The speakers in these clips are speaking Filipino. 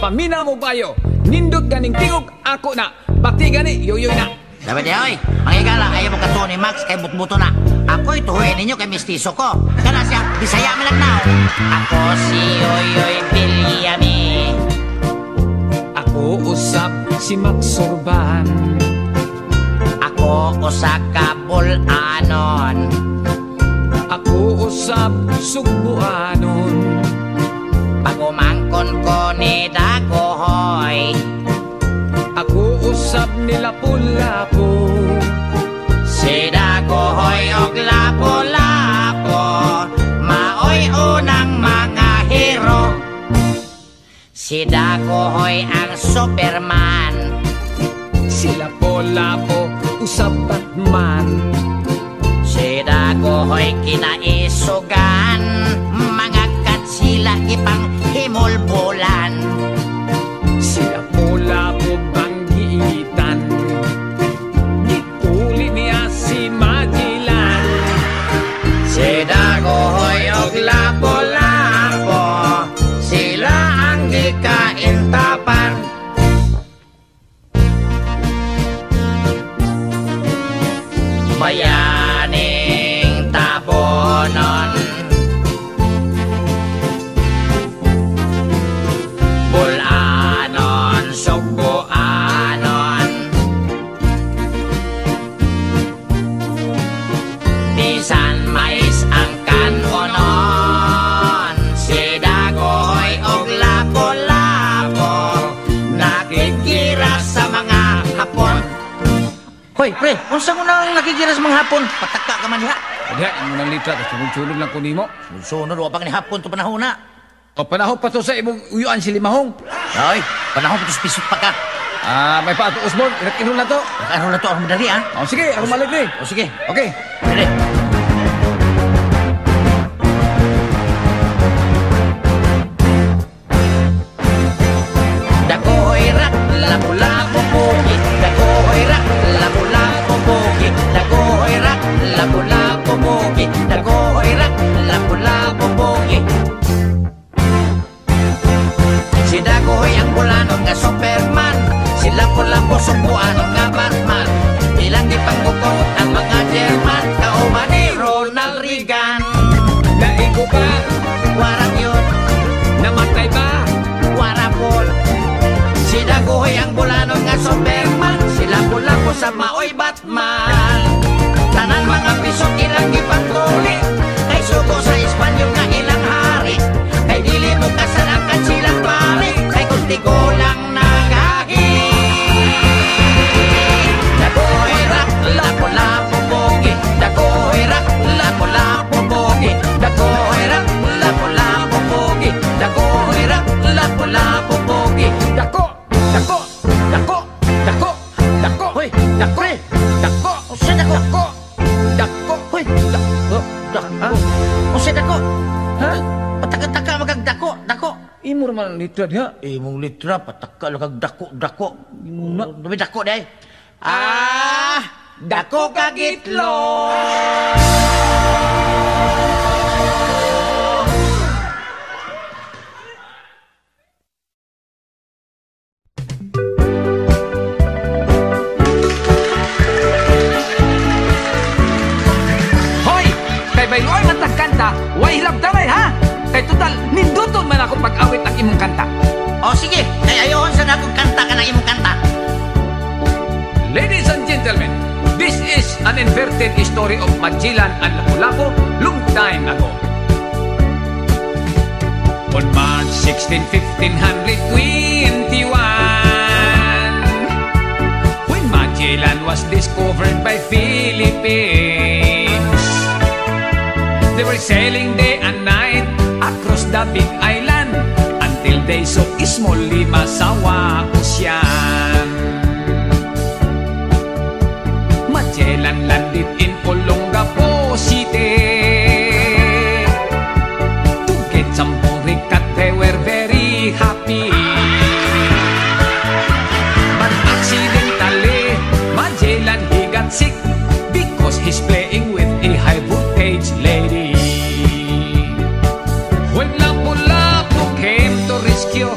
paminaw mo bayo. Nindot ganing tingog ako na. Bati gani, yoyoy na. Dapat niya, oy. Mangigala, ayaw mo ka ni Max kay butbuto na. Ako ituhuin ninyo kay mistiso ko. Kana siya, Bisaya man lang na. Ako si Yoyoy Villame. Ako usap si Max Sorban. Ako usa ka bulanon. Ako usap Sugbuanon. Pagumangkon ko ni Dagohoy. Ako usap ni Lapu-Lapu. Si Dagohoy og Lapu-Lapu, maoy unang mga hero. Si Dagohoy ang Superman. Si Lapu-Lapu usap Batman. Si Dagohoy kinaisugan, mga katsila ipang himulbulan. Si Lapu-Lapu banggitan. Gipuli niya si Magellan. Si Dagohoy og Lapu-Lapu, sila ang gikaintapan. Bayaning tabonon, bulanon, sugbuanon, bisan mais ang kanonon. Si Dagohoy og Lapu-Lapu, nakikiras sa mga hapon. Hoy, pre, unsa mo nang nakikiras mga hapon? Pataka ka man diha. Diha, imo nang litra, tapos sunod-sunod lang ko nimo. Sunod, wa pa ni hapon to panahon na. O panahon pa to sa imong uyuan si Limahong. Ay, panahon pa to pisot pa ka. May pa ato Osborn, inak-inul na to. Ano na to, ako madali ah. O sige, ako malik ni. O sige, Okay. dali. Dagohoy rak, lapu-lapu buki. Dagohoy rak, lapu-lapu buki. Dagohoy rak, lapu-lapu buki. Dagohoy rak, lapu-lapu buki. Si Dagohoy ang bulanon nga Superman. Si Lapu-Lapu sugbuanon nga Batman. Ilang ipanggugot ang mga German. Kauban ni Ronald Reagan. Naigo ba? Warang yun, Namatay ba? warapol. Si Dagohoy ang bulanon nga Superman. Si Lapu-Lapu sa maoy Batman. Tanan mga pisot ilang ipagtuli. Kay suko sa Espanyol nga ilang hari. Kay dili mo kasanakan silang pari. Kay kuntigo lang nagahi. Dagohoy rak, Lapu-Lapu bogi. Dagohoy rak, Lapu-Lapu bogi. Dagohoy rak, Lapu-Lapu bogi. Dagohoy rak, Lapu-Lapu bogi. Dako! Dako! Dako! Dako! Dako! Hoy, Dako! Dako! Usa dako. Dako! Dako! Hoy, Dako! dako. Usa dako. Ha? Pataka-taka magagdako, dako. Imo raman litra diha. Imong litra pataka lang kag dako. Muna. Dumi dako day. Dako kagitlo. Hoy! Kay bayloy man tagkanta, way hilab damay ha? Kay total, ninduton man ako pag-awit ang imong kanta. O sige, ay ayoon sa nakong kanta ka ng imong kanta. Ladies and gentlemen, this is an inverted story of Magellan and Lapu-Lapu long time ago. On March 16, 1521, when Magellan was discovered by Philippines, they were sailing day and night across the big island until they saw Small Limasawa Ocean. Magellan landed in Olongapo City to get some boricat. They were very happy, but accidentally Magellan he got sick because he's playing with a high voltage lady. When Lapu-Lapu came to rescue,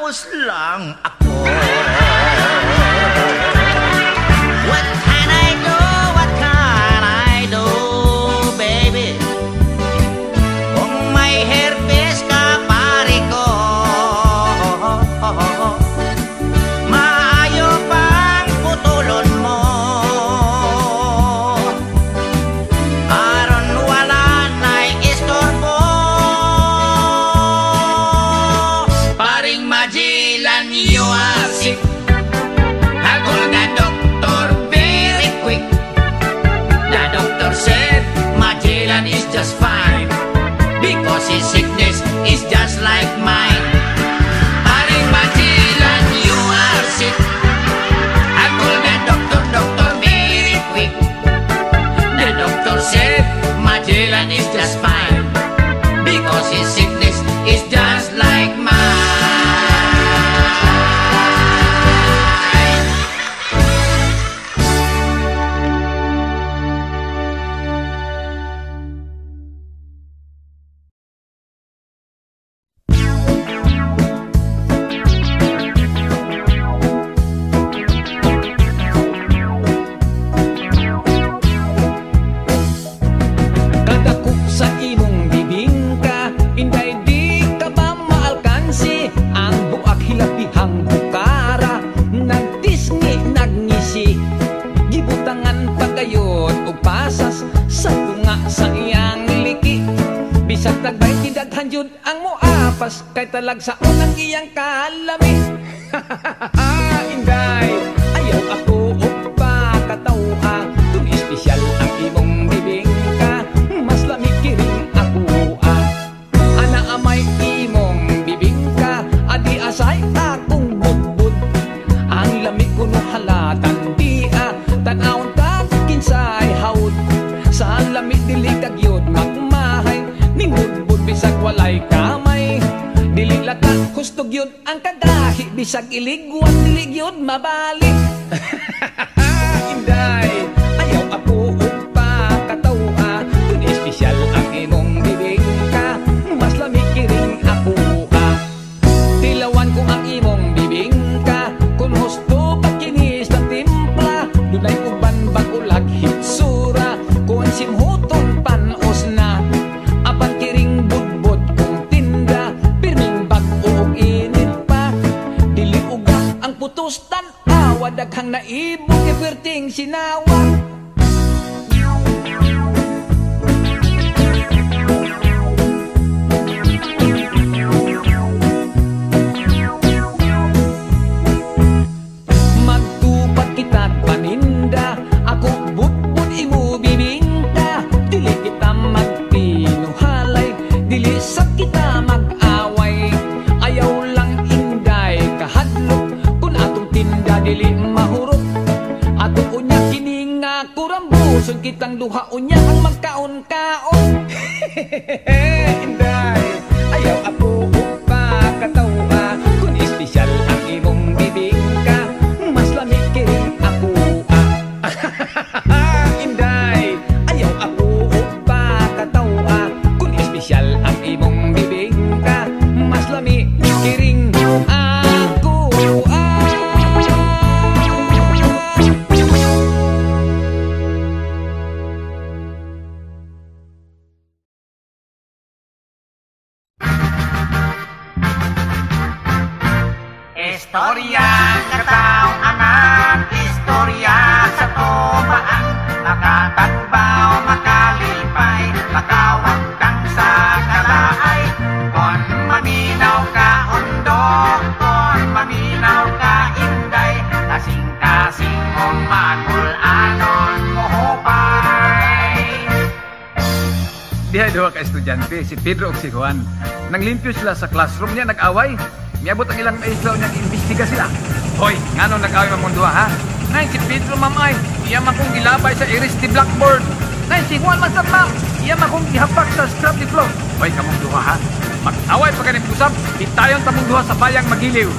Nagkakaraos lang ako. What can I do? What can I do, baby? Kung may herpes ka, pare ko, maayo pang putulon mo. Aron wala na'y istorbo. Paring Magellan, you are sick. Hagol na doktor very quick. The doctor said Magellan is just fine because his sickness is just like mine. Paring Magellan, you are sick. Hagol na doktor very quick. The doctor said Magellan is just fine because his sickness is just like mine. Kadako sa imong bibingka, inday di ka ba maalkansi? Ang buak hilapihang bukara, nagtisngi nagngisi. Gibutangan pagayod o pasas sa tunga sa iyang liki. Bisag tagbay kidaghan jud ang moapas, kay talag sa unang iyang kalami. Inday, ayaw ako upa katawa, kung espesyal ang imong bibingka, mas lamig kiring ako ana amay imong bibingka, adi asay akong budbud. Ang lamig ko no halatan di tanawon ta kinsay haud. Sa lamig dili kagyod magmahay, ning budbud bisag walay kamay. Dili lata hustog yun ang kagahi, bisag iligwan dili gyud mabalik. Inday, ayaw ako upa katawa, kung espesyal ang imong bibingka, mas lamig kiring ako Tilawan ko ang imong bibingka, kung husto pagkinis na timpla, dunay uban bagulag hitsura, kung simhuton panos na, apan kiring budbud kung tinda, pirming bag-o ug init pa, dili uga ang putos tan-awa, daghang naibog iperting sinawa. Magtupad kitag paninda, ako budbud imo bibingka, dili kita magpinuhalay, dili sa kita mag-away. Ayaw lang inday kahadlok, kung atong tinda dili mahurot. Ato unya kini nga kurambuson, kitang duha unya ang magkaon-kaon. Inday, ayaw ako upa katawa, kung espesyal ang imong bibingka, mas lamig kiring ako Inday, ayaw ako upa katawa, kung espesyal ang imong bibingka, mas lamig kiring ako Istorya sa tao-anan, istorya sa tobaan, makatagbaw, makalipay, makawag kang sa kalaay. Kon maminaw ka undo, kon maminaw ka inday, kasing-kasing mong magul-anon mo hupay. Diha duha ka estudyante, si Pedro ug si Juan. Nanglimpyo sila sa classroom niya, nag-away. Miabot ang ilang maestro niya, imbestiga sila. Hoy, ngano nag-away mamong duha ha? Nay, si Pedro mamay, iya man kong gilabay sa iris di blackboard. Nay, si Juan man ma'am, iya man kong gihapak sa scrap di floor. Hoy, kamong duha ha? Mag-away pa kaning usap, hitayon tamong duha sa bayang magiliw.